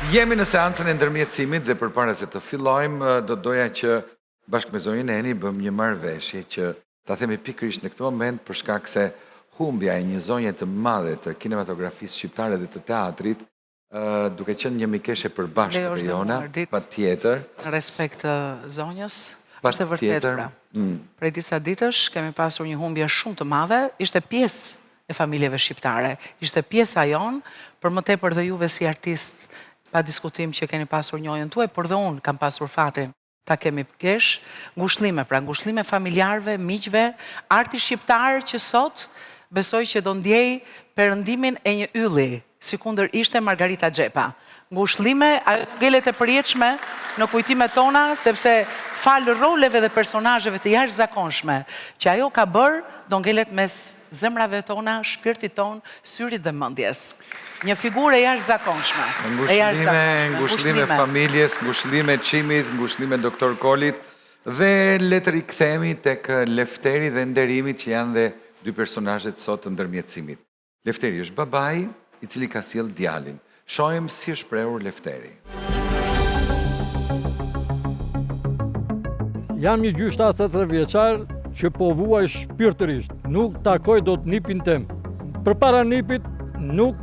Jemi në seancën e ndërmjetësimit dhe përpara se të fillojmë, do doja që bashkë me zonjën Eni bëm një marrëveshje që ta themi pikërisht në këtë moment për shkak se humbja e një zonje të madhe të kinematografisë shqiptare dhe të teatrit, duke qenë një mikeshe përbashkët e jona, patjetër. Respekt të zonjës, është e vërtetë pra. Prej disa ditësh kemi pasur një humbje shumë të madhe, ishte pjesë e familjeve shqiptare, ishte pjesa jonë, për më tepër dhe juve si artist, pa diskutim që keni pasur njojën tuaj, por dhe unë kam pasur fatin ta kemi kesh, ngushëllime, pra ngushëllime familjarve, miqve, arti shqiptar që sot besoj që do ndjej perëndimin e një ylli, si kundër ishte Margarita Xhepa. Ngushëllime, ngelet e përjetshme në kujtimet tona, sepse falë roleve dhe personazheve të jashtëzakonshme që ajo ka bërë, do ngelet mes zemrave tona, shpirtit ton, syrit dhe mendjes. Një figurë e jashtëzakonshme. Ngushëllime familjes, ngushëllime Çimit, ngushëllime doktor Kolit dhe le të rikthehemi tek Lefteri dhe Nderimi që janë dhe dy personazhet sot të ndërmjetësimit. Lefteri është babai i cili ka sjell djalin. Shohim si është shprehur Lefteri. Jam një gjysh 83 vjeçar që po vuaj shpirtërisht. Nuk takoj dot nipin tem. Përpara nipit nuk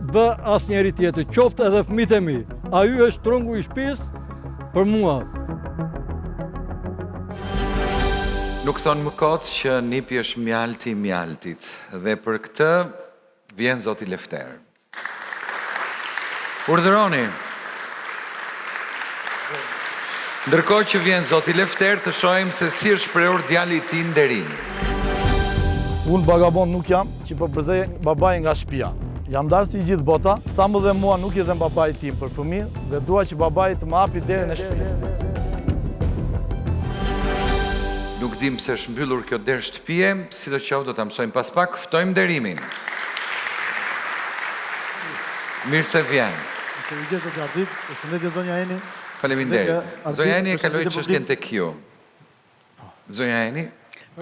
bë asë njeri tjetër, qoftë edhe fëmijët e mi. A ju është trungu i shtëpisë për mua. Nuk thonë më kot që nipi është mjalti i mjaltit, dhe për këtë vjen zoti Lefter. Urdhëroni. Ndërkohë që vjen zoti Lefter, të shohim se si është shprehur djali i tij Nderimi. Unë vagabond nuk jam, që përpërzej babai nga shtëpia. Jam darë si gjithë bota, sa më dhe mua nuk i dhem babai tim për fëmijë dhe dua që babai të më hapi derën e shtëpisë. Nuk dim se është mbyllur kjo derë shtëpie, sidoqoftë do ta mësojmë pas pak, ftojmë Nderimin. Mirë se vjen. Përshëndetje zonja Eni. Faleminderit. Zonja Eni e kaloi çështjen tek ju. Zonja Eni.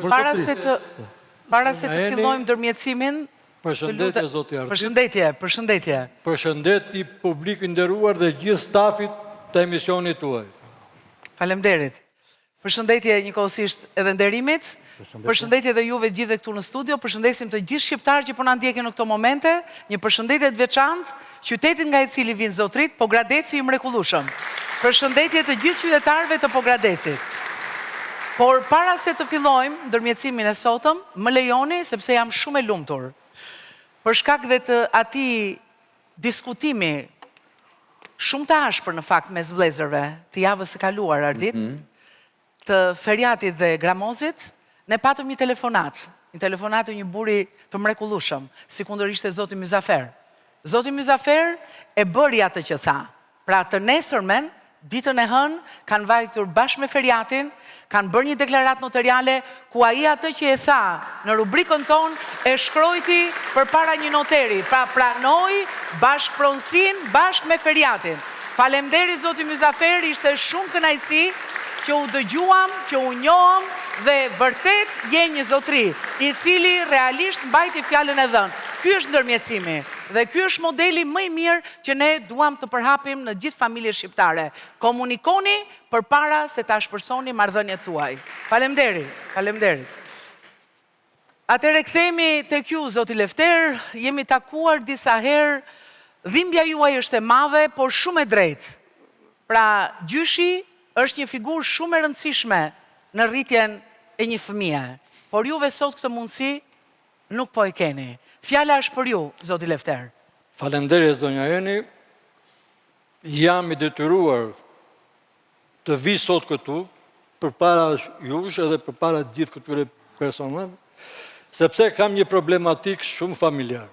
Para se të fillojmë ndërmjetësimin, Përshëndetje, zoti artist. Përshëndetje. Përshëndetje publikut nderuar dhe gjithë stafit të emisionit tuaj. Faleminderit. Përshëndetje njëkohësisht edhe Nderimit. Përshëndetje edhe juve gjithë këtu në studio. Përshëndesim të gjithë shqiptarë që po na ndjekin në këto momente. Një përshëndetje të veçantë qytetit nga i cili vijnë zotrit, Pogradeci i mrekullueshëm. Përshëndetje të gjithë qytetarëve të Pogradecit. Por para se të fillojmë ndërmjetësimin e sotëm, më lejoni sepse jam shumë e lumtur. Për shkak dhe të atij diskutimi shumë të ashpër në fakt mes vëllezërve të javës së kaluar Ardit, të feriatit dhe gramozit, ne patëm një telefonat të një buri të mrekullueshëm, sikundër ishte zoti Myzafer. Zoti Myzafer e bëri atë që tha. Pra të nesërmen, ditën e hënë, kanë vajtur bashkë me feriatin, kanë bërë një deklaratë notariale ku ai atë që e tha në rubrikën tonë e shkrojti përpara një noteri, pra pranoi bashkëpronësinë bashkë me feriatin. Faleminderit zoti Myzafer, ishte shumë kënaqësi që u dëgjuam, që u njohëm dhe vërtet je një zotri i cili realisht mbajti fjalën e dhënë. Ky është ndërmjetësimi dhe ky është modeli më i mirë që ne duam të përhapim në gjithë familjet shqiptare. Komunikoni përpara se ta shpërsoni marrëdhëniet tuaj. Faleminderit. Atëherë kthehemi tek ju zoti Lefter, jemi takuar disa herë, dhimbja juaj është e madhe, por shumë e drejtë. Pra, gjyshi është një figurë shumë e rëndësishme në rritjen e një fëmie, por juve sot këtë mundësi nuk po e keni. Fjala është për ju, zoti Lefter. Faleminderit zonja Eni. Jam i detyruar të vi sot këtu përpara jush edhe përpara gjithë këtyre personave, sepse kam një problematik shumë familjar.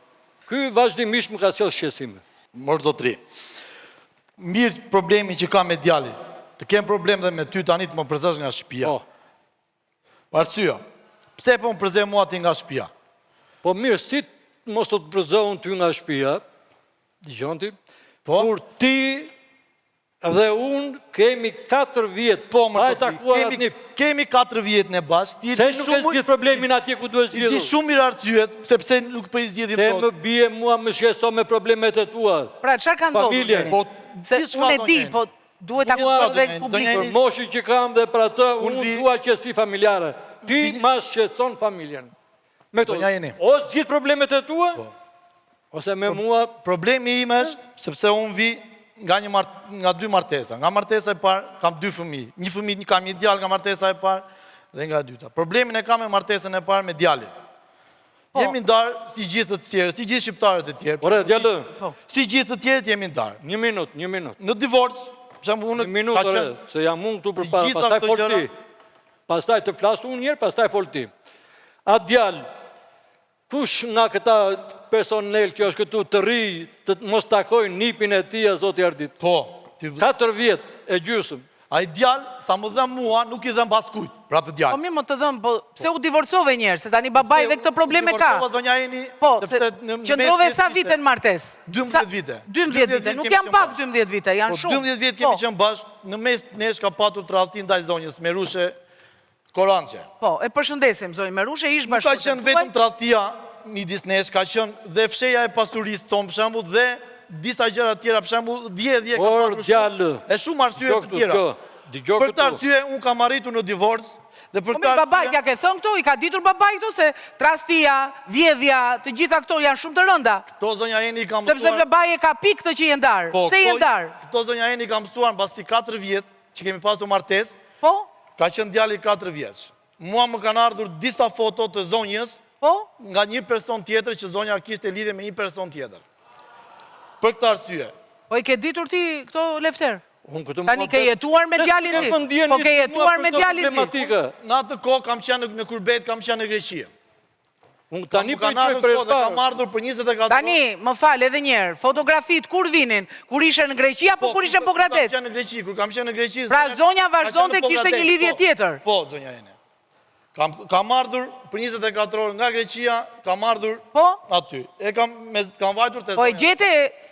Ky vazhdimisht më ka sjellë shqetësime. Mor zotri. Mirë problemi që ka me djalin. Të kem problem dhe me ty tani të më përzesh nga shtëpia. Arsyeja. Pse po më përze mua ti nga shtëpia? Po mirë, si mos të përzohën ty nga shtëpia, dëgjon ti, kur ti dhe unë kemi 4 vjetë, po më kemi 4 vjetë në bashkë. Se nuk e zgjidh problemin atje ku duhet zgjidhur. Ti shumë mirë arsyet, sepse nuk po i zgjidhim sot. Te më bie mua më shqetëson me problemet e tua. Pra çfarë ka ndodhur? Se unë e di, po duhet ta kuptoj dhe publiku. Për moshën që kam dhe për atë, unë dua qetësi familjare. Ti ma shqetëson familjen. Me këto, o gjithë problemet e tua, ose me mua... Problemi im është, sepse unë vi nga dy martesa. Nga martesa e parë, kam 2 fëmijë. Një fëmijë kam një djalë nga martesa e parë, dhe nga e dyta. Problemin e kam me martesën e parë me djalin. Jemi ndarë si gjithë të tjerë, si gjithë shqiptarët e tjerë. Ore, djallë. Si gjithë të tjerët jemi ndarë. Një minut. Në divorc, Një minut, ore, se jam unë këtu për para, pastaj folti. Pastaj të flasë unë njerë, pastaj folti. A djallë, kush nga këta personel që është këtu të ri, të mos takojnë nipin e tia, zoti Ardit? Po. 4 vjetë e gjysëm. A i djallë, sa më dhem mua, nuk i dhem baskujt, pra të djallë. Po mirë më të dhëmë, po pse u divorcove njerë, se tani babaj dhe këtë probleme ka. Divorcova zonja Eni, Po, qëndrove sa vite në martes? 12 vite. 12 vite, nuk jam pak 12 vite, janë shumë. 12 vite kemi qenë bashkë, në mes nesh ka patur tradhti ndaj zonjës, Merushe Koranqe. Po, e përshëndesim, zonjë Merushe, ish Nuk bashkë. ka qenë vetëm tradhtia midis nesh, ka qenë dhe fsheja e pasurisë tonë, për shembull, dhe disa gjëra tjera, për shembull, 10 ka patur shumë. E shumë arsye të tjera. Për këtë arsye, unë kam arritur në divorc, dhe për Po mirë, babaj, ja ke thënë këto, i ka ditur babaj këto, se tradhtia, vjedhja, të gjitha këto janë shumë të rënda. Këto zonja Eni ka mësuar... Sepse babaj e ka pikë të që i ndarë. Pse i ndarë? Këto zonja Eni ka mësuar në basi 4 vjetë, që kemi pasur martesë, Po? ka qenë djali 4 vjeç. Mua më kanë ardhur disa foto të zonjës, Po? nga një person tjetër që zonja kishte lidhje me një person tjetër. Për këtë arsye. Po i ke ditur ti këto Lefter? Tani ke Tani jetuar me djalin ti? Po ke jetuar me djalin ti? Në atë kohë kam qenë në Kurbet, kam qenë në Greqi. Unë tani Kam ardhur këto dhe kam ardhur për 24 orë. Tani, më falë edhe njerë, fotografit kur vinin? Kur ishe në Greqi apo kur ishe në Pogradec? Kur kam qenë në Greqi, kur kam qenë në Greqi... Pra zonja vazhdonte kishte një lidhje tjetër? Po, zonja Eni. Kam ardhur për 24 orë nga Greqia, kam ardhur aty. Kam vajtur të... Po e gjete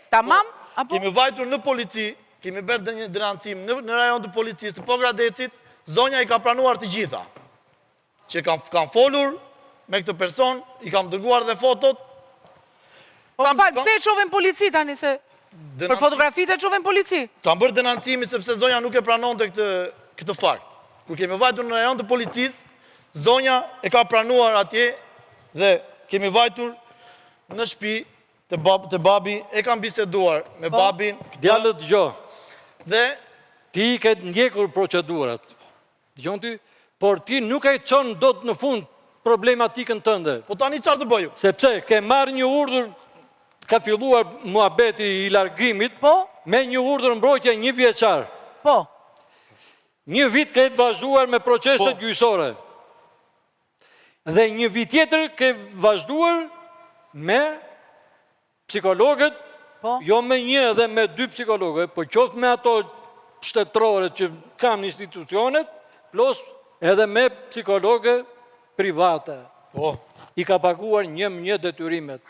tamam? Kemi vajtur në polici, kemi bërë një denancim në rajon të policisë të Pogradecit, zonja i ka pranuar të gjitha. Që kam folur me këtë person, i kam dërguar dhe fotot. Po falë, pse e qove në polici tani se... Për fotografit e qove në polici? Kam bërë denancimi sepse zonja nuk e pranon të këtë fakt. Kur kemi vajtur në rajon të policisë, zonja e ka pranuar atje dhe kemi vajtur në shtëpi të babi, e kam biseduar me babin. Djallët gjo, dhe ti ke ndjekur procedurat, gjon ty, por ti nuk e qonë do të në fund problematikën tënde. Po tani qarë të bëju? Sepse ke marrë një urdhër, ka filluar muhabeti i largimit, me një urdhër mbrojtje 1 vjeçar. Po. 1 vit ke vazhduar me proceset gjyqësore. Dhe 1 vit tjetër ke vazhduar me psikologët, jo me 1 dhe me 2 psikologët, po qoftë me ato shtetërore që kam në institucionet, plus edhe me psikologët private. I ka paguar 1 detyrimet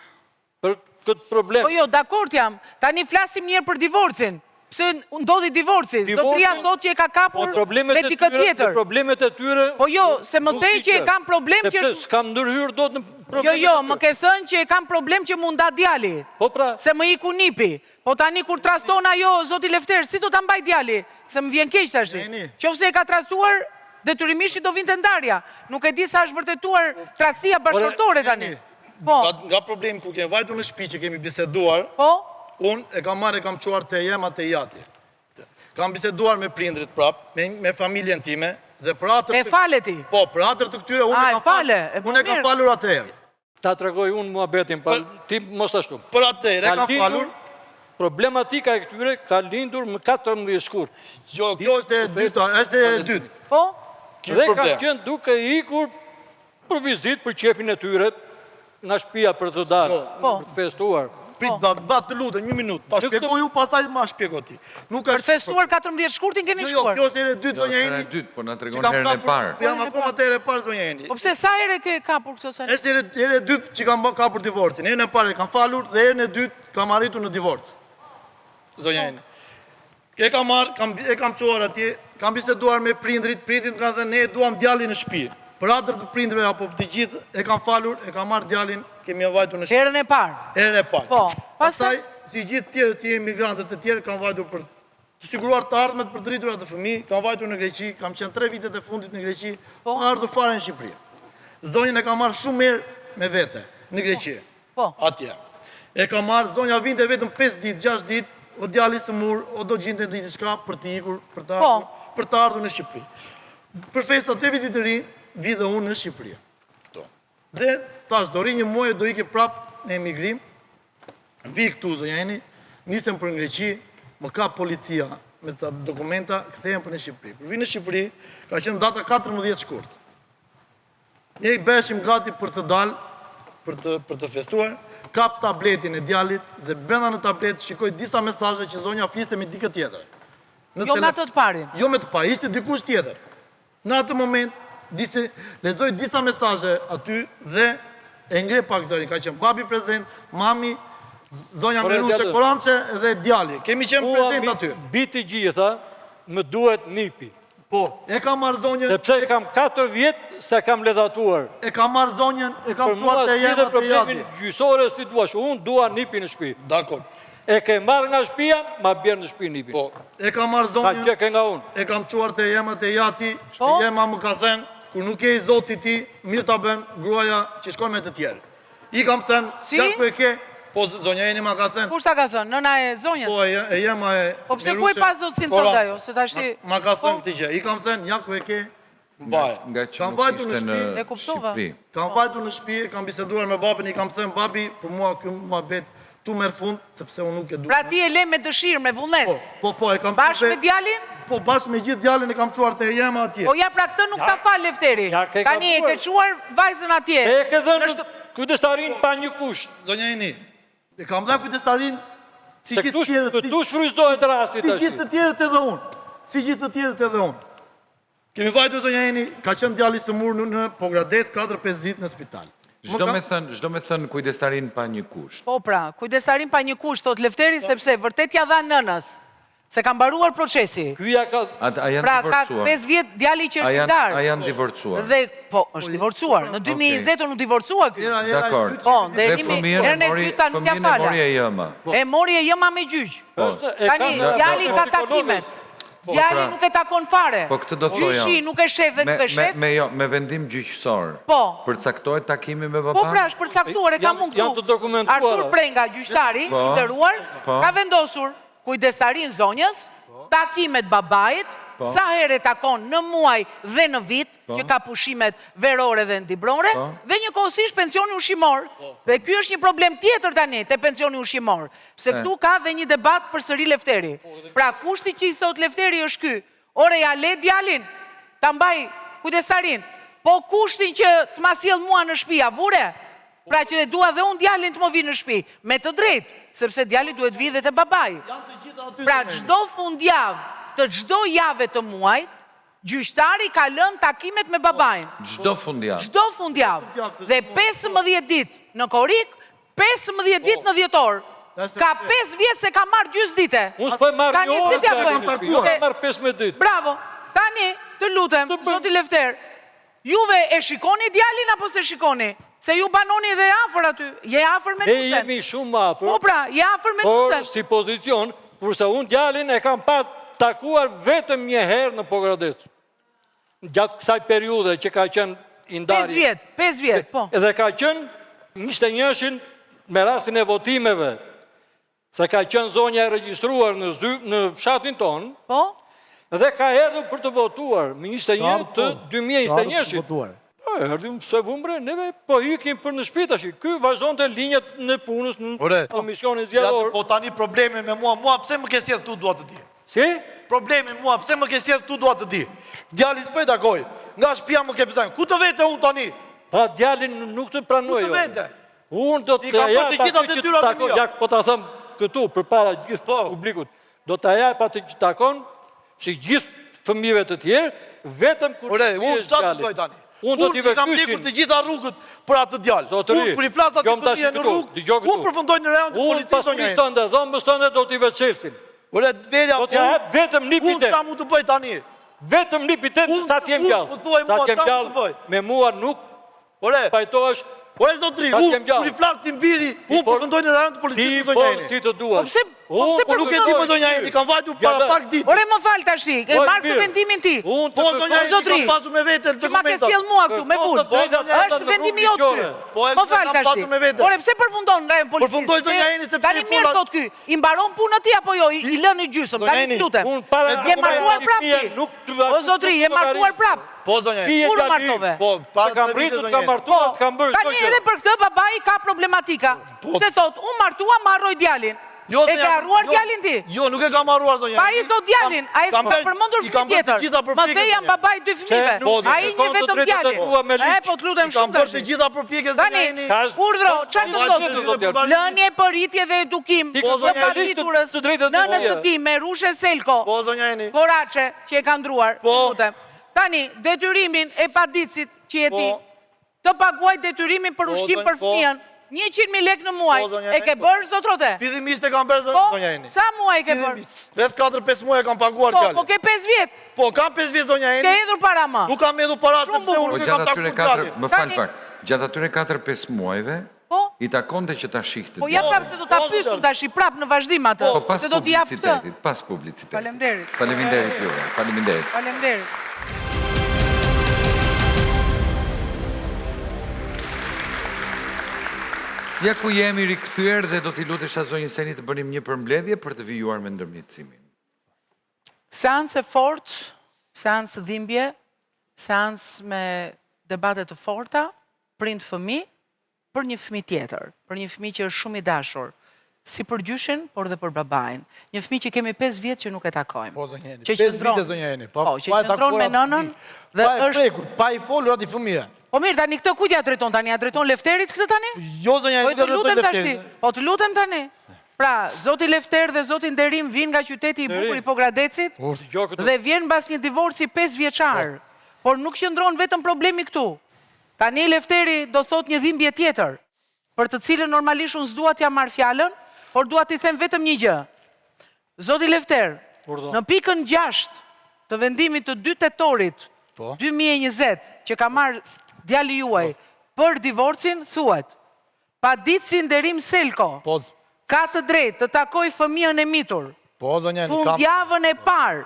për këtë problem. Po jo, dakord jam. Tani flasim njerë për divorcin. Pse ndodhi divorci? Zotëria thot që e ka kapur me dikë tjetër. Problemet e tyre... Po jo, se më thej që e kam problem që... S'kam ndërhyrë do të në problem... Jo, më ke thënë që e kam problem që mund da djali. Po pra... Se më iku nipi. Po tani kur traston ajo, zoti Lefter, si do ta mbaj djali? Se më vjen keq tash. Qofse e ka trastuar, detyrimisht do vinte ndarja. Nuk e di sa është vërtetuar tradhtia bashkëtorë tani. Po. Nga problemi ku kemi vajtur në shtëpi që kemi biseduar, unë e kam marrë e kam quar të jema të jati. Kam biseduar me prindrit prap, me familjen time, dhe për atër... E fale ti? Po, për atër të këtyre, unë e kam falur atëherë. Ta tregoj unë muhabetin, ti mos ashtu. Për atëherë, e kam falur... Problematika e këtyre ka lindur më 14 shkurt. Jo, kjo është e dyta, është e dytë. Po? Dhe ka qenë duke ikur për vizit për qefin e tyre, nga shtëpia për të dalë, për të festuar. Prit, batë të lutë, 1 minutë, ta shpjegoj ju, pasaj ma shpjegoj ti. Për festuar 14 shkurtin keni shkuar? Jo, kjo është ere dytë, zonja Eni. Jo, ere dytë, po në tregon herën e parë. Jam akoma të ere parë, zonja Eni. Po pse sa ere ke kapur këto sa? Është ere dytë që kam kapur divorcin. Herën e parë e kam falur dhe herën e dytë kam arritur në divorc. Zonja Eni. E kam quar atje, kam biseduar me prindrit kanë dhe ne duam djalin në shtëpi. Për atër të prindrëve apo të gjithë, e kam falur, e kam marrë djalin, kemi e vajtur në shtëpi. Herën e parë? Herën e parë. Po, pastaj, si gjithë tjerë, si emigrantët e tjerë, kam vajtur për të siguruar të ardhmet për të rriturat të fëmijë, kam vajtur në Greqi, kam qenë 3 vitet e fundit në Greqi, pa ardhur fare në Shqipëri. Zonjën e kam marrë shumë mirë me vete, në Greqi. Po. Atje. E kam marrë, zonja vinte vetëm 5 ditë, 6 ditë, o djali së mur, o do gjinte diçka për të ikur, për të ardhur në Shqipëri. Për festat e vitit të ri, vi dhe unë në Shqipëri. Dhe tash do ri një muaj, do ike prap në emigrim, vi këtu zonja Eni, nisem për Greqi, më ka policia me të dokumenta, kthehem për në Shqipëri. Për vi në Shqipëri, ka qenë data 14 shkurt. Ne i beshim gati për të dalë, për të festuar, kap tabletin e djalit dhe brenda në tablet shikoj disa mesazhe që zonja fliste me dikë tjetër. Jo me ato të parin. Jo me të parin, ishte dikush tjetër. Në atë moment, lexoj disa mesazhe aty dhe e ngre pak zërin, ka qenë babi prezent, mami, zonja Merushe Koramçe dhe djali. Kemi qenë prezent aty. Biti gjitha, më duhet nipi. Po, e kam marrë zonjën... Sepse kam 4 vjetë se kam ledhatuar. E kam marrë zonjën, e kam quar të jemë atë problemin gjysore si duash, unë dua nipi në shtëpi. Dakor. E ke marrë nga shtëpia, ma bjerë në shtëpi nipi. Po, e kam marrë zonjën... Ka gjeke nga unë. E kam quar të jemë atë jati, jema më ka thënë, kur nuk e i zoti ti, mirë ta bën gruaja që shkon me të tjerë. I kam thënë, ja ku e ke, po zonja Eni ma ka thënë. Kush ta ka thënë? Nëna e zonjës? Po e jema e... Po pse ku e pa zotësin të dajo? Se ta shti... Ma ka thënë këti gjë. I kam thënë, ja ku e ke, baje. Nga që nuk ishte në Shqipëri. Kam vajtur në shtëpi, kam biseduar me babin, i kam thënë, babi, për mua kjo mua bet, tu merr fund, sepse unë nuk e du. Pra ti e le me dëshirë, me vullnet? Po, e kam... Bashkë me djalin? Po, bashkë me gjithë djalin e kam quar të jema atje. Po ja, pra këtë nuk ta fal Lefteri. Tani e ke quar vajzën atje. E ke dhënë kujdestarin pa një kusht. Zonja Eni, e kam dhënë kujdestarin si gjithë tjerët. Këtu shfrytëzohet rasti tash. Si gjithë të tjerët edhe unë. Si gjithë të tjerët edhe unë. Kemi vajtur zonja Eni, ka qenë djali së mur në Pogrades 4-5 ditë në spital. Çdo me thënë kujdestarin pa një kusht. Po pra, kujdestarin pa një kusht, thot Lefteri, sepse vërtet ja dha nënës. Se ka mbaruar procesi. A janë pra ka divorcuar? 5 vjet djali që është shqiptar. A janë divorcuar? Dhe, po, është divorcuar. Në 2020 unë divorcua kjo. Dakor. Po, dhe fëmijën e mori e jëma. E mori e jëma me gjyq. Tani, djali ka takimet. Djali nuk e takon fare. Po këtë do thoja. Gjyqi nuk e shef dhe nuk e shef. Me vendim gjyqësor. Po. Përcaktohet takimi me baban? Po pra, është përcaktuar, e ka mund këtu. Artur Prenga, gjyqtari, i nderuar, ka vendosur kujdestarin zonjës, takimet babait, sa herë takon në muaj dhe në vit, që ka pushimet verore dhe ndimbrore, dhe njëkohësisht pensioni ushqimor. Dhe ky është një problem tjetër tani te pensioni ushqimor, se këtu ka dhe një debat përsëri Lefteri. Pra kushti që i thot Lefteri është ky, ore ja le djalin, ta mbaj kujdestarin, po kushtin që të ma sjell mua në shtëpi, vure? Pra që dua dhe unë djalin të më vi në shtëpi, me të drejtë, sepse djali duhet vi dhe te babai. Pra çdo fundjavë, të çdo jave të muajt, gjyqtari ka lënë takimet me babain. Çdo fundjavë. Çdo fundjavë. Dhe 15 ditë në korik, 15 ditë në dhjetor. Ka 5 vjetë se ka marrë gjysmë dite. Unë s'po marr një orë, s'po marr 15 ditë. Bravo. Tani, të lutem, zoti Lefter, juve e shikoni djalin apo se shikoni? Se ju banoni dhe afër aty, je afër me Nusen. Ne jemi shumë afër. Po pra, je afër me Nusen. Por si pozicion, kurse unë djalin e kam pa takuar vetëm një herë në Pogrades. Gjatë kësaj periudhe që ka qenë i ndarje. 5 vjet, po. Edhe ka qenë 21-shin me rastin e votimeve. Se ka qenë zonja e regjistruar në fshatin tonë. Po. Dhe ka erdhur për të votuar në 21 të 2021-shin. Erdim se vumbre, neve po hykim për në shtëpi tash. Ky vazhdonte linjat në punës në komisionin zgjedhor. Po tani problemi me mua pse më ke sjell këtu dua të di. Si? Problemi mua pse më ke sjell këtu dua të di. Djali s'po i takoj. Nga shtëpia më ke pyetur. Ku të vete unë tani? Pa djalin nuk të pranoj. Ku të vete? Unë do të jap atë që takon, ja po ta them këtu përpara gjithë publikut. Do ta jap atë që takon, si gjithë fëmijëve të tjerë, vetëm kur unë çfarë të bëj tani? Unë do t'i kam ndikur të gjitha rrugët për atë djalë. Unë kur i flas aty fëmijë në rrugë, unë përfundoj në rajon të policisë. Unë pas tënde, dhomës tënde do t'i veçelsin. Ore, Velja, do t'ja hap vetëm nipit unë çfarë mund të bëj tani? Vetëm nipit sa t'jem gjallë. Sa t'jem gjallë, me mua nuk pajtohesh O e zotri, kur i flas ti mbiri, unë përfundoj në rajon të policisë zonja Eni. Si të duash. Po nuk e di më zonja Eni, kam vajtur para pak ditë. Ore më fal tash, e marr këtë vendimin ti. Po zonja Eni, kam pasur me vete Që ma ke sjell mua këtu, me fund. Është vendimi jot ky. Më fal tash. Ore pse përfundon në rajon policisë? Përfundoj zonja Eni sepse tani mirë thot ky. I mbaron punën ti apo jo? I lën në gjysmë. Tani lutem. Je martuar prap ti. O zotri, je martuar prap. Po zonja Eni. Kur martove? Po, pa kam rritur të kam martuar, të kam bërë. Tani edhe për këtë babai ka problematika. Se thot, unë martua, marroj djalin. E ke harruar djalin ti? Jo, nuk e kam harruar zonja Eni. Pa i thot djalin, a e s'ka përmendur fëmijë tjetër. Më the jam babai 2 fëmijëve. Ai një vetëm djalin. Po të lutem shumë tash. Kam bërë të gjitha përpjekjet zonja Eni. Urdhro, çfarë do thotë? Lënie, përritje dhe edukim të paditurës nënës së tij me Rushe Selko. Po zonja Eni. Koraçe që e ka ndruar, lutem. Tani, detyrimin e padicit që je ti, të paguaj detyrimin për ushqim për fëmijën, 100.000 lekë në muaj, e ke bërë zotrote? Fillimisht e kam bërë zonja Eni. Sa muaj ke bërë? Rreth 4-5 muaj e kam paguar djalin. Po ke 5 vjet? Po, kam 5 vjet zonja Eni. Ke hedhur para më? Nuk kam hedhur para sepse unë nuk e kam takuar djalin. Më fal pak. Gjatë atyre 4-5 muajve, i takonte që ta shihte. Po ja prap se do ta pyesum tash i prap në vazhdim atë. Pas se do t'i jap publicitetit, pas publicitetit. Faleminderit. Faleminderit juve. Faleminderit. Faleminderit. Ja ku jemi rikthyer dhe do t'i lutesha zonjën Seni të bënim një përmbledhje për të vijuar me ndërmjetësimin. Seancë fort, seancë dhimbje, seancë me debate të forta, prind fëmijë për një fëmijë tjetër, për një fëmijë që është shumë i dashur, si për gjyshin, por dhe për babain. Një fëmijë që kemi 5 vjet që nuk e takojmë. Po zonja Eni. Që 5 vite zonja Eni. Po, që qëndron me nënën dhe është pa i folur aty fëmia. Po mirë, tani këtë kujt ja drejton tani? Ja drejton Lefterit këtë tani? Jo zonja Eni, po të lutem tash. Po të lutem tani. Pra, zoti Lefter dhe zoti Nderim vinë nga qyteti i bukur i Pogradecit dhe vjen mbas një divorci 5 vjeçar. Por nuk qëndron vetëm problemi këtu. Tani Lefteri do thot një dhimbje tjetër, për të cilën normalisht unë s'dua t'ja marr fjalën, por dua t'i them vetëm një gjë. Zoti Lefter, në pikën 6 të vendimit të 2 tetorit 2020, që ka marrë djali juaj për divorcin, thuhet, paditësi Nderim Selko ka të drejtë të takoj fëmijën e mitur, fundjavën e parë,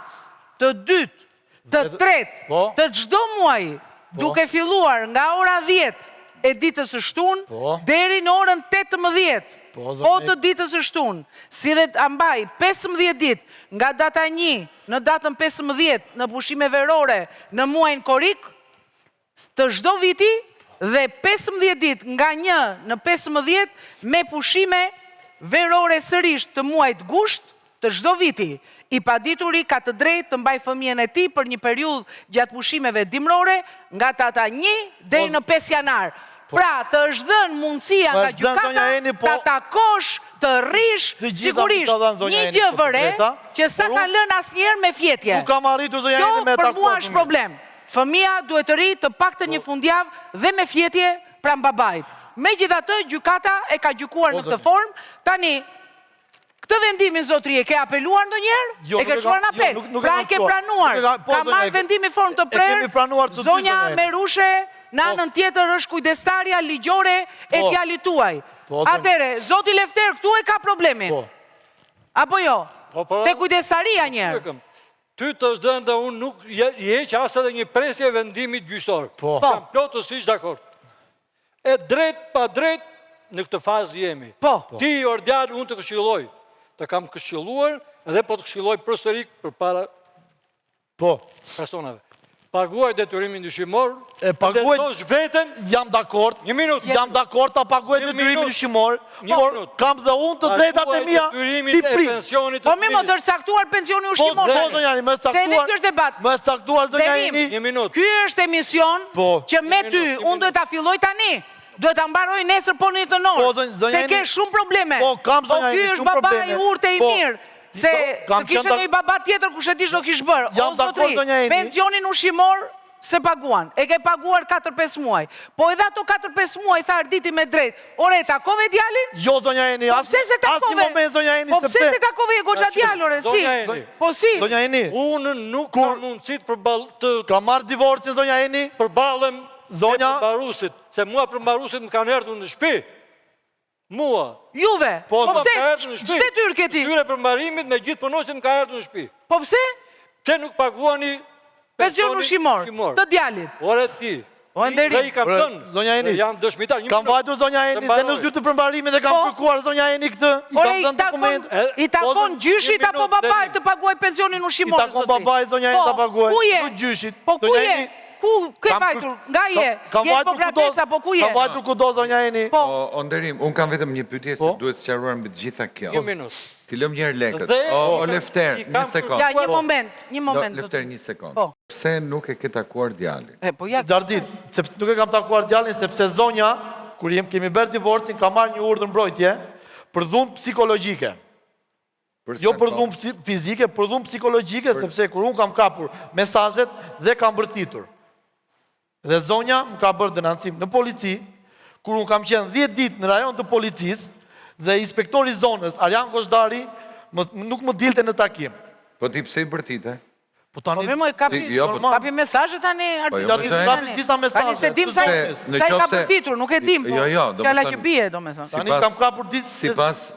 të dytë, të tretë, të çdo muaji, duke filluar nga ora 10 e ditës së shtunë deri në orën 18, po të ditës së shtunë, si dhe të ambaj 15 ditë nga data 1 në datën 15 në pushime verore në muajin korik, të çdo viti dhe 15 ditë nga 1 në 15 me pushime verore sërish të muajt gusht të çdo viti. I padituri ka të drejtë të mbaj fëmijën e tij për një periudhë gjatë pushimeve dimrore nga data 1 deri në 5 janar. Pra, të është dhënë mundësia nga gjykata ta takosh, të rrish, sigurisht, një gjë vëre që s'ta ka lënë asnjëherë me fjetje. Jo, për mua është problem. Fëmia duhet të rritë të paktën një fundjavë dhe me fjetje pranë babait. Megjithatë, gjykata e ka gjykuar në këtë formë. Tani, këtë vendimin zotri e ke apeluar ndonjëherë? E ke çuar në apel? Pra e ke pranuar? Ka marrë vendimi formë të prerë? Zonja Merushe në anën tjetër është kujdestarja ligjore e djalit tuaj. Atëre, zoti Lefter këtu e ka problemin. Apo jo? Te kujdestaria njerë. Ty të është dënë dhe unë nuk jeq asë edhe një presje vendimit gjyqësor. Kam plotësisht dakord. E drejt pa drejt në këtë fazë jemi. Ti ordjar unë të këshilloj. Të kam këshilluar edhe po të këshilloj përsëri për para personave. Paguaj detyrimin dyshimor, ndërtosh veten, jam dakord. Një minutë. Jam dakord ta paguaj detyrimin dyshimor, por kam dhe unë të drejtat e mia si prim. Po më të caktuar pensioni ushqimor. Se edhe ky është debat. Më caktuar zonja Eni. Një minutë. Ky është emision që me ty unë duhet ta filloj tani. Duhet ta mbaroj nesër po në 1 orë. Se ke shumë probleme. Po ky është baba i urtë i mirë. Se të kishe një baba tjetër kush e dish do kish bërë. O zotri, pensionin ushqimor se paguan. E ke paguar 4-5 muaj. Po edhe ato 4-5 muaj tha Arditi me drejt. Ore, takove djalin? Jo, zonja Eni, asnjë moment zonja Eni. Po pse se takove e goxha djalore, si? Po si? Zonja Eni. Unë nuk kam mundësi të ka marrë divorcin zonja Eni? Përballem Zonja- përmbarusit, se mua përmbarusit më kanë erdhur në shtëpi. Mua. Juve, Po, po Më pse? ka erdhur në shtëpi. Ç'te tyr keti? Tyre përmbarimit me gjithë punonjësit më ka erdhur në shtëpi. Po pse? Pse nuk paguani Pension ushqimor të djalit. Ore ti. O Enderi. Dhe i kam thënë. Zonja Eni, Janë dëshmitar. Kam vajtur zonja Eni dhe në zyrë të përmbarimit dhe kam Po. kërkuar zonja Eni këtë. I Ore, kam dhënë dokument. i takon gjyshit një apo minutë, babait deri. të paguaj pensionin I ushqimor? takon zotri? babait zonja Eni Po, ta paguaj. Ku je? Nuk gjyshit. Po ku Zonja je? Eni, Ku ke kam vajtur? Nga je? Kam Je vajtur Pokrateca, po ku je? Kam vajtur kudo zonja Eni. Po, O Nderim, unë kam vetëm një pyetje se Po. duhet sqaruar mbi të gjitha kjo. Një minutë. Ti lëm njëherë lekët. Dhe- O Lefter, I një kam sekond. ja, kërkuar- një moment, Lefter, zotri. një sekond. Po. Pse nuk e ke takuar djalin? Po ja, Gjardit, sepse nuk e kam takuar djalin sepse zonja, kur kemi bërë divorcin, ka marrë një urdhër mbrojtje për dhunë psikologjike. Për Jo sa për kohë? dhunë fizike, për dhunë psikologjike, sepse kur unë kam kapur mesazhet dhe kam bërtitur. Dhe zonja më ka bërë denancim në polici, kur unë kam qenë 10 ditë në rajon të policisë dhe inspektori zonës, Arjan Goshdari, nuk më dilte në takim. Po ti pse i bërtite? Po po tani, më kapi, Jo, po- kapi mesazhe tani, Po, jo, Ardit. mesazhe. Kapi disa mesazhe. Tani se dim sa Sepse në sa i ka qofse- përtitur, nuk e dim, po. Jo, do Fjala të që thënë- bie, domethënë. tani Sipas- kam kapur ditë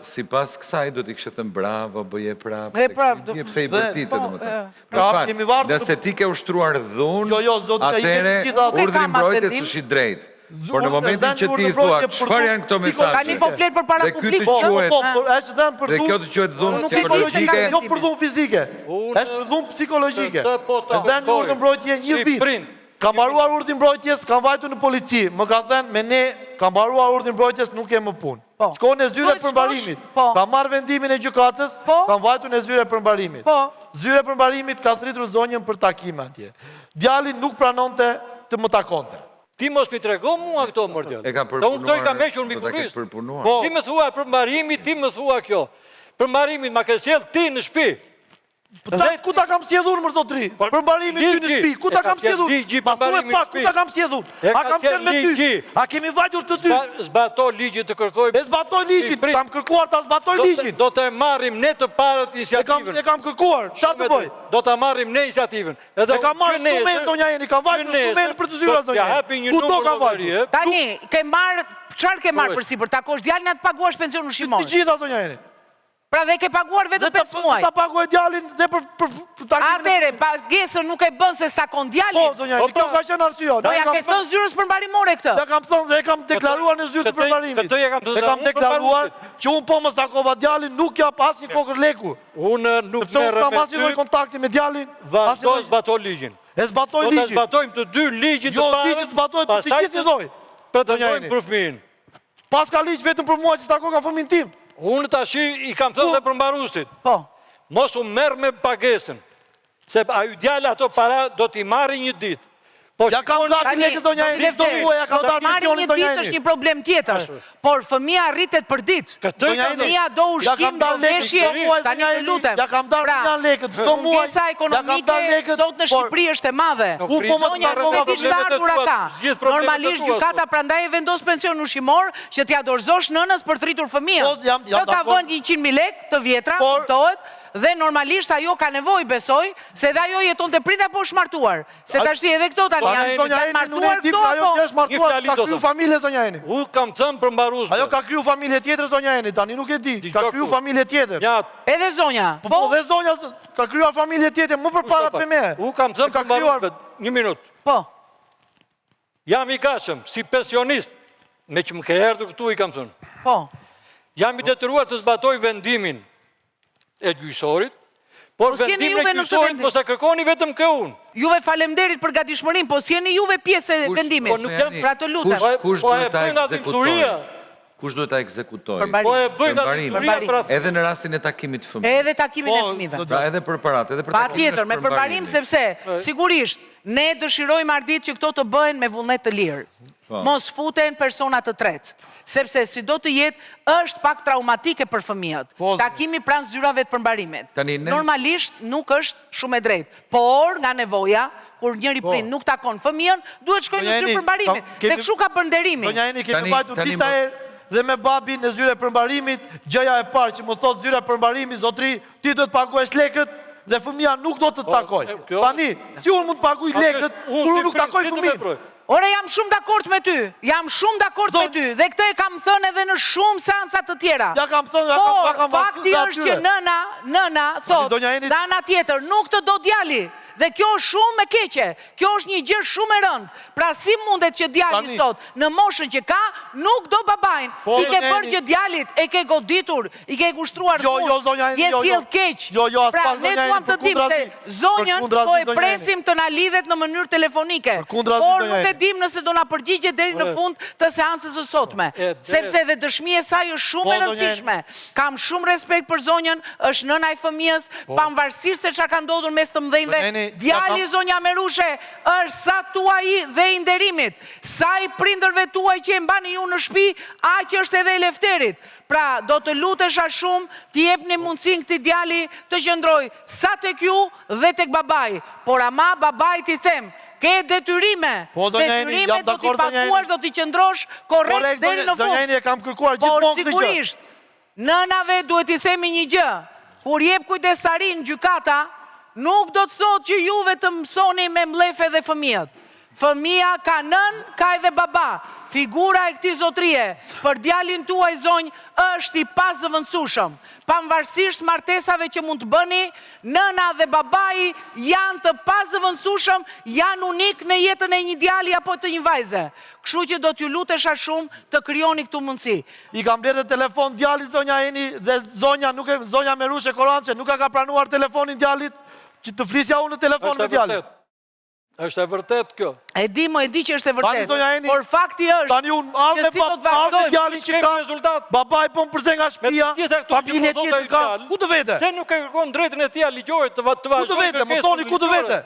Sipas kësaj do t'i kishte thënë bravo, bëje prapë. E prapë, Ti pse i dhe- bërtite po, domethënë. Ka, kemi vartë- Nëse ti ke ushtruar dhunë, Jo, jo, zotë, ka i atëre ke gjitha- urdhri Nuk e kam mbrojtjes atendim. është i drejtë. Por në Unë momentin zënë që ti urdhër i thua, mbrojtje për çfarë dhunë janë këto psikologjike. mesazhe? Tani po flet përpara Dhe ky të publikut. Po, quhet- po, po, është dhënë për Dhe dhunë. kjo të quhet dhunë Nuk e di se ka psikologjike. vendime. Jo për dhunë fizike. Unë- Është për dhunë psikologjike. Po, ta Është dhënë kërkoj. urdhër mbrojtje një Si vit. prind. Kam mbaruar urdhrin mbrojtjes, kam vajtur në polici. Më ka thënë me ne kam mbaruar urdhrin mbrojtjes, nuk e më punë. Po. Shkon në zyre Duhet përmbarimit. shkosh, po. Kam marrë vendimin e gjykatës, Po. kam vajtur në zyre përmbarimit. Po. Zyre përmbarimit ka thritur zonjën për takime atje. Djali nuk pranonte të më takonte. Ti mos mi trego mua këto mordjall. E ka Dhe unë këto i kam përpunuar. hequr mbi Do ta kesh kurriz. përpunuar. Po. Ti më thua përmbarimi, ti më thua kjo. Përmbarimi ma ke sjell ti në shtëpi. Ku ta kam sjedhur më zotri? Po, Përmbarimin ty në ligji. shtëpi, ku E ta ka kam sjell sjedhur? ligji Ma thuaj përmbarimin pak, në ku shtëpi. ta kam sjedhur? E A ka kam sjell qenë me ty? ligji. A kemi vajtur të dy? Zbato ligjit të kërkoj. E zbatoj ligjit, prit. kam kërkuar ta zbatoj ligjin. Do të marrim ne të parët E kam iniciativën. kërkuar, çfarë të bëj? Do të marrim ne iniciativën. Edhe E kam marrë ky nesër- instrument zonja Jeni, kam vajtur ky nesër instrument për të zyra do t'ja zonja hapi Jeni. një Ku do numër kam vajtur? llogarie. Tani, ke marrë, çfarë ke marrë Po, përsipër? Takosh djalin atë paguash pension Të ushqimor. gjitha zonja Jeni. Pra dhe ke paguar vetëm 5 muaj. Ta paguaj djalin dhe për takimin. Atëre, pagesën nuk e bën se s'takon Po, djalin. zonja Jeni, kjo ka qenë arsye. Po ja ke thënë zyrës përmbarimore këtë. Ja kam thënë dhe e kam deklaruar në zyrë të këtë- përmbarimit. këtë e kam të E kam unë deklaruar përmbarimit. që unë po më stakova djalin, nuk jap asnjë kokër leku. Unë nuk Sepse unë merrem kam me asnjë lloj ty. kontakti me djalin. Vazhdo asnjë lloj- zbato ligjin. E zbatoj Do të ligjin. zbatojmë të dy ligjin të Jo, parët. ligjin zbatohet për të pastaj gjithë një lloj. Pretendojmë Jeni. për fëmijën. Pas ka ligj vetëm për mua që stakoj ka fëmin tim. Unë tash i kam thënë dhe përmbaruesit. Po. Mos u merr me pagesën. Se ai djalë ato para do t'i marrë një ditë. Po Ja kam gati Tani, lekë zonja zoti Jeni, do Lefter, muaj ja kam do darë të marrë pensionin një zonja ditë është Jeni. një problem tjetër. Por fëmia rritet për ditë. Këtë Zonja i kam Jeni, thënë. Fëmia do ja ushqim, kam do darë lekë veshje, çdo muaj tani zonja të Jeni. lutem. Ja kam darë Pra, 1 lekë çdo muaj. Pjesa Ja kam darë ekonomike lekët, sot në por- Shqipëri është e madhe. Unë po mos Zonja marrova nuk e di problemet çfarë e ardhura tua, ka. gjithë problemet e Normalisht tua, gjykata prandaj e vendos pension ushqimor që t'ia dorëzosh nënës për të rritur fëmijën. Po, jam Kjo ka dakord. vënë 100.000 lekë të vjetra, Por- kuptohet. Dhe normalisht ajo ka nevojë, besoj, se dhe ajo jeton të prit apo është martuar. Se tash ti edhe këto tani Po, janë zonja janë Jeni, unë martuar e di këto ajo apo që është martuar, fjali ka do kriju thot. familje zonja Jeni. Unë kam thënë përmbaruesve. Ajo ka kriju familje tjetër zonja Jeni, tani nuk e di. Ka Dgjoj kriju këtu. familje tjetër. Ja, edhe zonja. Po dhe zonja ka krijuar familje tjetër më përpara me me. Unë kam thënë Ka krijuar përmbaruesve. Një minutë. Po. Jam i gatshëm si pensionist, me që më ke erdhur këtu i kam thënë. Po. Jam i detyruar të zbatoj vendimin e gjyqësorit, por Po s'jeni vendimin juve e në këtë gjyqësorit vendim? mos e kërkoni vetëm kë unë. Juve falemderit për gatishmërinë, po s'jeni juve pjesë e Kush- vendimit. po nuk jam- Pra të lutem. Kush Po e duhet ta bëjnë ekzekutojë? adhimësuria. Kush duhet ta ekzekutojë? Përmbarim. Po e bëjnë Përmbarim. adhimësuria pra Edhe në rastin e takimit të fëmijës. Edhe takimin e Po, fëmijëve. Pra edhe për parat, edhe për Pa takimin tjetër, është me përparim përmbarimi. sepse, sigurisht, ne dëshirojmë ardit që këto të bëhen me vullnet të lirë. Po. Mos futen persona të tretë. Sepse si do të jetë, është pak traumatike për fëmijët. Po, Takimi pranë zyrave të përmbarimit. Tani, ne- Normalisht nuk është shumë e drejtë. Por, nga nevoja, kur njëri prind nuk takon fëmijën, duhet shkojnë në Zonja zyrë Eni, përmbarimit. kemi- Dhe kështu ka për nderimi. Zonja Jeni, kemi Tani- vajtur tani disa më- herë dhe me babin në zyre përmbarimit, gjëja e parë që më thot zyre përmbarimit, zotri, ti do të paguash lekët dhe fëmia nuk do të takoj. kjo- Tani, si unë mund të paguaj lekët, kur unë nuk takoj fëmijën? Ore, jam shumë dakord me ty. Jam shumë dakord me ty. Dhe këtë e kam thënë edhe në shumë seansa të tjera. Ja kam thënë, Por, fakti është që nëna thot, nana tjetër, nuk të do djali. Dhe kjo është shumë e keqe, kjo është një gjë shumë e rëndë. Pra si mundet që djali sot, në moshën që ka, nuk do babajnë. I ke bërë që djalit, e ke goditur, i ke kushtruar punë, je sjell keq. Pra ne duam të dim se zonjën po e presim të na lidhet në mënyrë telefonike. Por nuk e dim nëse do na përgjigje deri në fund të seancës së sotme. Sepse edhe dëshmia e saj është shumë e rëndësishme. Kam shumë respekt për zonjën, është nëna e fëmijës, pavarësisht se çka ka ndodhur mes të mëdhenjve. Djali zonja Merushe është sa tuaj dhe i nderimit, sa i prindërve tuaj që e mbani ju në shtëpi, aq është edhe e Lefterit. Pra, do të lutesha shumë, t'i jepni mundësin këtij djali të qëndroj sa tek ju dhe tek babai. Por ama babai t'i them, ke detyrime. Detyrime do t'i paguash, do t'i qëndrosh korrekt deri në fund. Zonja Eni e kam kërkuar gjithmonë Por këtë gjë. sigurisht, nënave duhet t'i themi një gjë. Kur jep kujdestarin gjykata, nuk do të thot që ju të mësoni me mlefe dhe fëmijët. Fëmija ka nën, ka edhe baba. Figura e këtij zotrie për djalin tuaj zonjë është i pazëvendësueshëm. Pavarësisht martesave që mund të bëni, nëna dhe babai janë të pazëvendësueshëm, janë unik në jetën e një djali apo të një vajze. Kështu që do t'ju lutesha shumë të krijoni këtu mundësi. I kam blerë telefon djalit zonja Eni dhe zonja Merushe Korançe nuk ka pranuar telefonin djalit. Që të flisja unë në telefon me djallin. Është e vërtet kjo. E di që është e vërtet. Por fakti është tani unë alë djallin që ka rezultat. Babaj po më përse nga shpia, familje tjetër ka. Ku të vete? Te nuk e kërkon drejtën e tija ligjore të vazhdojnë. Ku të vete? Më thoni ku të vete?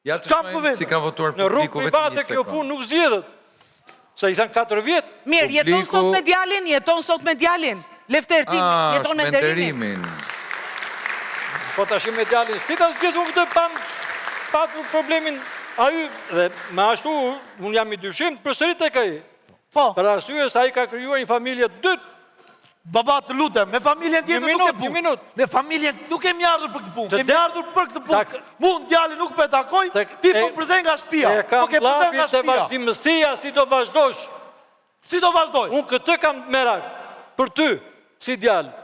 Ja të shmojnë si ka votuar në rrugë private kjo punë nuk zgjidhet. Se i thanë 4 vjet. Mirë, jeton sot me djalin, Lefter Timi, jeton me nderimin. Po tash me djalin, si ta zgjedh unë këtë pa problemin a ju, dhe me ashtu, unë jam i dyshim përsëri tek ai. Po. Për arsye se ai ka krijuar një familje të dytë. Baba të lutem, me familjen tjetër nuk e punë. Një minutë. Me familjen nuk kemi ardhur për këtë punë. Kemi ardhur për këtë punë. Mund djali nuk po e takoj, ti po përzen nga shtëpia. Po ke përzen nga shtëpia. Vazhdimësia si do vazhdosh. Si do vazhdoj? Unë këtë kam merak për ty si djalë.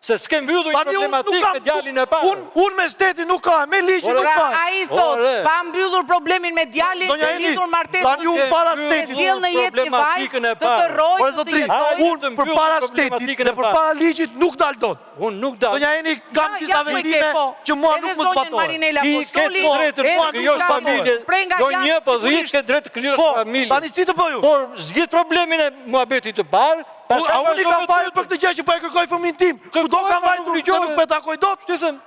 Se s'kem mbyllur një problematik me djalin e parë. Unë me shtetin nuk ka, me ligjin nuk ka. A i thot, pa mbyllur problemin me djalin, të lidhur martesën të sjell në jetë një vajzë, të të rojë, të të jetoj. Unë për para shtetit dhe për para ligjit nuk dal dot. Unë nuk dal. Zonja Eni, kam disa vendime që mua nuk më zbatohet. I ke drejtë të krijosh familje. Jo një, po 10 ke drejtë të krijosh familje. Tani si të bëju? Por zgjidh problemin e muhabetit të parë. A unë i kam vajtur për këtë gjë që po e kërkoj fëmin tim. Kudo kam vajtur, nuk po e takoj dot. Shtisem,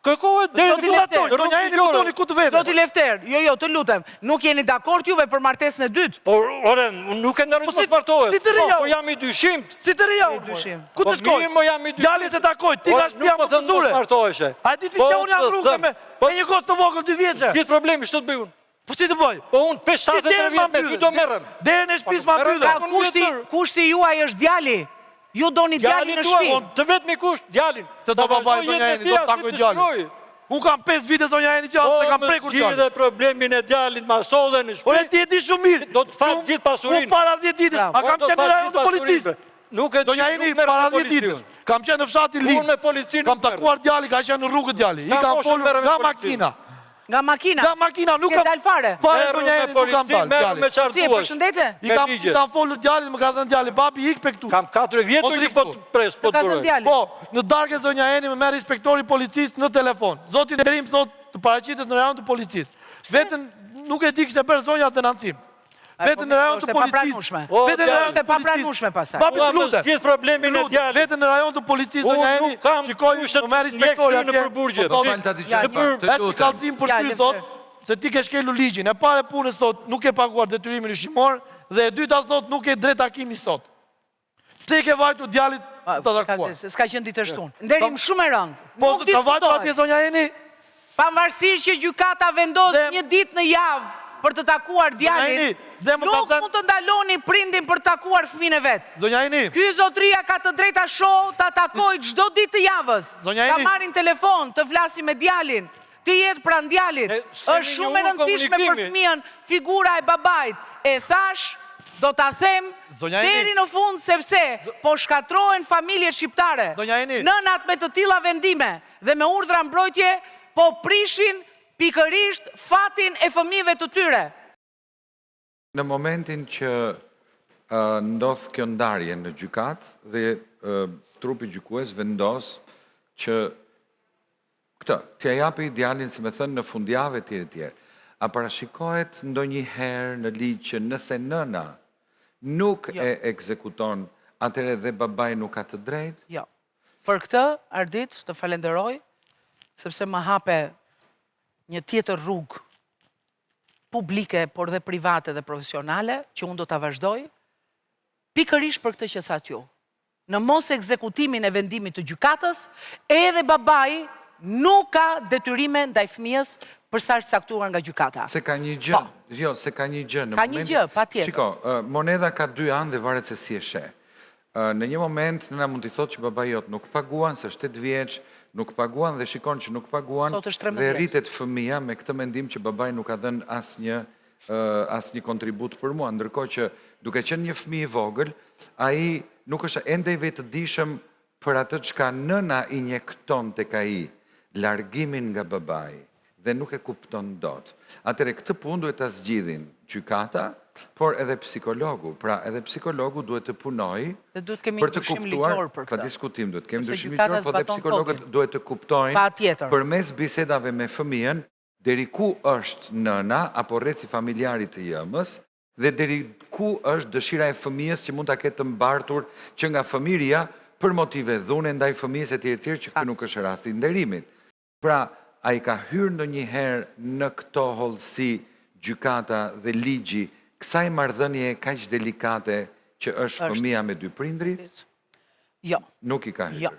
kërkohet deri në fund. Zonja Eni më thoni ku të vete. Zoti Lefter, jo, të lutem. Nuk jeni dakord juve për martesën e dytë? Por, ore, nuk e ndërroj të mos martohet. Si të rria? Po jam i dyshimt. Si të rria? Ku të shkoj? Mirë, mo jam i dyshimt. Djali se takoj, ti ka shtëpia më të zure. A di ti që unë jam rrugë me një kostë të vogël 2 vjeçe. Gjithë problemi ç'do të bëj unë? Po si të bëj? Po unë 5-7 vjet me ty do merrem. Derën e shtëpisë ma pyetën. Kushti juaj është djali. Ju doni djalin në shtëpi. Të vetmi kusht, djalin. Të do babaj zonja Eni, do takoj djalin. Unë kam 5 vite zonja Eni që asë kam prekur djalin. Po më zgjidhe problemin e djalit, ma sodhe në shtëpi. Ore ti e di shumë mirë. Do të fal gjithë pasurinë. Unë para 10 ditës, a kam qenë në rajon të policisë. Zonja Eni para 10 ditës. Kam qenë në fshatin Lim. Unë me policinë. Kam takuar djali, ka qenë në rrugë djali. I kam folur nga makina. Nga makina? Nga makina, nuk kam... S'ke dal fare? Fare zonja Eni, nuk kam dal djali. Si e përshëndete? I kam folur djali, më ka thënë djali, babi ik pe këtu. Kam 4 vjetur që po të pres, po të buroj. Po, në darkë zonja Eni më merr inspektori policisë në telefon. Zoti nderim thot të paraqites në rajon të policisë. Vetëm nuk e di kishte bërë zonja atenancim. Vetëm në rajon të policisë. Vetëm në rajon të papranueshme pastaj. Papi lutem. Gjithë problemin e djalit. Vetëm në rajon të policisë zonja Eni. Shikoj më merr inspektori në përburgje. Vetë kallëzim për ty thot se ti ke shkelur ligjin. E parë punës thot nuk e paguar detyrimin ushqimor dhe e dyta thot nuk e drejt takimi sot. Pse ke vajtur djalit të takuar? S'ka qenë ditë shtunë. Nderim shumë e rëndë. Po ka vajtur atje zonja Eni? Pavarësisht që gjykata vendos një ditë në javë për të takuar djalin, nuk mund të ndaloni prindin për të takuar fëmijën e vet. Zonja Eni. Ky zotria ka të drejta shoh ta takojë çdo ditë të javës. Ta marrin telefon, të flasin me djalin, ti jetë pranë djalit. Është shumë e rëndësishme për fëmijën figura e babait. E thash, do ta them deri në fund sepse po shkatrohen familjet shqiptare. Nënat me të tilla vendime dhe me urdhra mbrojtje po prishin pikërisht fatin e fëmijëve të tyre. Në momentin që ndodh kjo ndarje në gjykat dhe trupi gjykues vendos që t'ja japi djalin, si me thënë, në fundjavë etj. A parashikohet ndonjëherë në ligj që nëse nëna nuk e ekzekuton, atëherë dhe babai nuk ka të drejtë? Jo. Për këtë, Ardit, të falenderoj, sepse më hape një tjetër rrugë publike, por dhe private dhe profesionale, që unë do të vazhdoj, pikërisht për këtë që thatë ju. Në mos ekzekutimin e vendimit të gjykatës, edhe babai nuk ka detyrime ndaj fëmijës për sa është caktuar nga gjykata. Se ka një gjë, jo, se ka një gjë. Ka një gjë, patjetër. Shiko, moneda ka dy anë dhe varet se si e sheh. Në një moment, nëna mund t'i thotë që babai jot nuk paguan, se është 8 vjeç, nuk paguan dhe shikon që nuk paguan dhe rritet fëmia me këtë mendim që babai nuk ka dhënë asnjë kontribut për mua, ndërkohë që duke qenë një fëmijë i vogël, ai nuk është ende i vetëdijshëm për atë çka nëna i injekton tek ai, largimin nga babai dhe nuk e kupton dot. Atëherë këtë punë duhet ta zgjidhin gjykata, por edhe psikologu. Pra edhe psikologu duhet të punojë për të kuptuar, pa diskutim duhet kemi ndryshim ligjor, por edhe psikologët duhet të kuptojnë përmes bisedave me fëmijën deri ku është nëna apo rrethi familjarit të jëmës dhe deri ku është dëshira e fëmijës që mund ta ketë të mbartur që nga fëmijëria për motive dhune ndaj fëmijës etj. Që ky nuk është rasti i nderimit. Pra, ai ka hyrë ndonjëherë në këto hollësi gjykata dhe ligji kësaj marrëdhënie kaq delikate që është fëmia me dy prindri? Jo. Nuk i ka hyrë. Jo.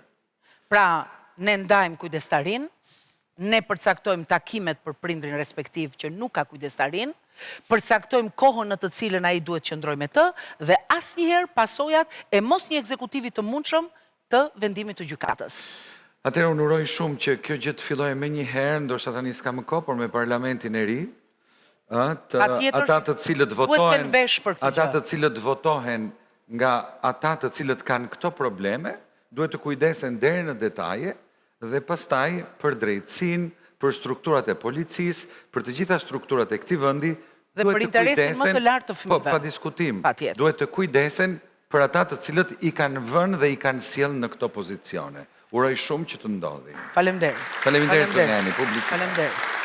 Pra, ne ndajmë kujdestarin, ne përcaktojmë takimet për prindrin respektiv që nuk ka kujdestarin, përcaktojmë kohën në të cilën ai duhet qëndrojë me të dhe asnjëherë pasojat e mos një ekzekutivi të mundshëm të vendimit të gjykatës. Atëherë unë uroj shumë që kjo gjë të fillojë më një herë, ndoshta tani s'ka më kohë, por me parlamentin e ri, ata të cilët votohen nga ata të cilët kanë këto probleme, duhet të kujdesen deri në detaje dhe pastaj për drejtësinë, për strukturat e policisë, për të gjitha strukturat e këtij vendi, dhe për interesin më të lartë të fëmijëve. Pa diskutim. Duhet të kujdesen për ata të cilët i kanë vënë dhe i kanë sjellë në këto pozicione. Uroj shumë që të ndodhi. Faleminderit. Faleminderit, Zonjani, publicitet. Faleminderit.